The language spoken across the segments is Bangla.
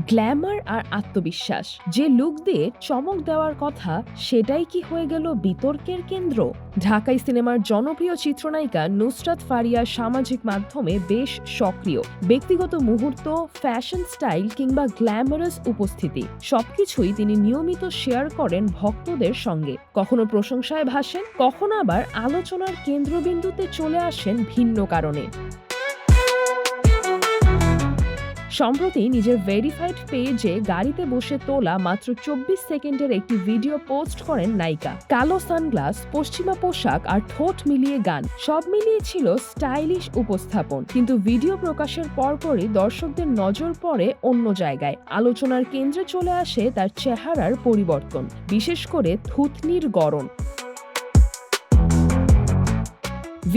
গ্ল্যামার আর আত্মবিশ্বাস, যে লুক দিয়ে চমক দেওয়ার কথা সেটাই কি হয়ে গেল বিতর্কের কেন্দ্র? ঢাকাই সিনেমার জনপ্রিয় চিত্রনায়িকা নুসরাত ফারিয়া সামাজিক মাধ্যমে বেশ সক্রিয়। ব্যক্তিগত মুহূর্ত, ফ্যাশন স্টাইল কিংবা গ্ল্যামারাস উপস্থিতি সবকিছুই তিনি নিয়মিত শেয়ার করেন ভক্তদের সঙ্গে। কখনো প্রশংসায় ভাসেন, কখনো আবার আলোচনার কেন্দ্রবিন্দুতে চলে আসেন ভিন্ন কারণে। সম্প্রতি নিজের ভেরিফাইড পেজে গাড়িতে বসে তোলা মাত্র 24 সেকেন্ডের একটি ভিডিও পোস্ট করেন নায়িকা। কালো সানগ্লাস, পশ্চিমা পোশাক আর ঠোঁট মিলিয়ে গান, সব মিলিয়ে ছিল স্টাইলিশ উপস্থাপন। কিন্তু ভিডিও প্রকাশের পরপরই দর্শকদের নজর পড়ে অন্য জায়গায়। আলোচনার কেন্দ্রে চলে আসে তার চেহারার পরিবর্তন, বিশেষ করে থুতনির গড়ন।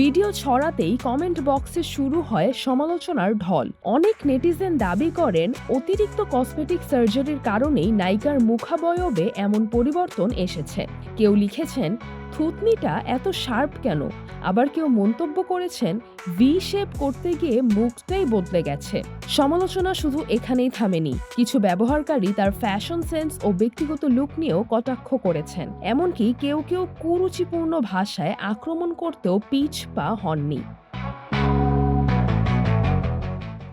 ভিডিও ছড়াতেই কমেন্ট বক্সে শুরু হয় সমালোচনার ঢল। অনেক নেটিজেন দাবি করেন অতিরিক্ত কসমেটিক সার্জারির কারণেই নায়িকার মুখাবয়বে এমন পরিবর্তন এসেছে। কেউ লিখেছেন, থুতনিটা এত শার্প কেন? আবার কেউ মন্তব্য করেছেন, ভি শেপ করতে গিয়ে মুখটাই বদলে গেছে। সমালোচনা শুধু এখানেই থামেনি। কিছু ব্যবহারকারী তার ফ্যাশন সেন্স ও ব্যক্তিগত লুক নিয়েও কটাক্ষ করেছেন। এমনকি কেউ কেউ কুরুচিপূর্ণ ভাষায় আক্রমণ করতেও পিছপা হননি।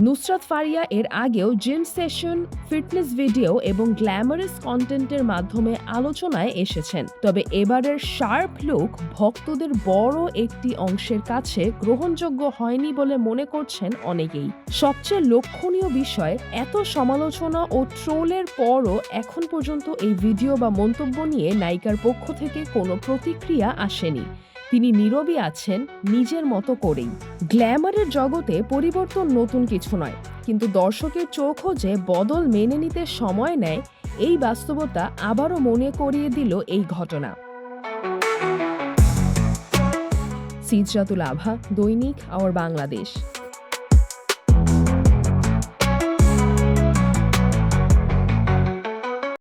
নুসরাত ফারিয়া এর আগেও জিম সেশন, ফিটনেস ভিডিও এবং গ্ল্যামারাস কন্টেন্টের মাধ্যমে আলোচনায় এসেছেন। তবে এবারের শার্প লুক ভক্তদের বড় একটি অংশের কাছে গ্রহণযোগ্য হয়নি বলে মনে করছেন অনেকেই। সবচেয়ে লক্ষণীয় বিষয়, এত সমালোচনা ও ট্রোলের পরও এখন পর্যন্ত এই ভিডিও বা মন্তব্য নিয়ে নায়িকার পক্ষ থেকে কোনো প্রতিক্রিয়া আসেনি। তিনি নীরবই আছেন, নিজের মতো করেই। গ্ল্যামারের জগতে পরিবর্তন নতুন কিছু নয়, কিন্তু দর্শকের চোখও যে বদল মেনে নিতে সময় নেয়, এই বাস্তবতা আবারও মনে করিয়ে দিল এই ঘটনা। সিজরাতুল আভা, দৈনিক আওয়ার বাংলাদেশ।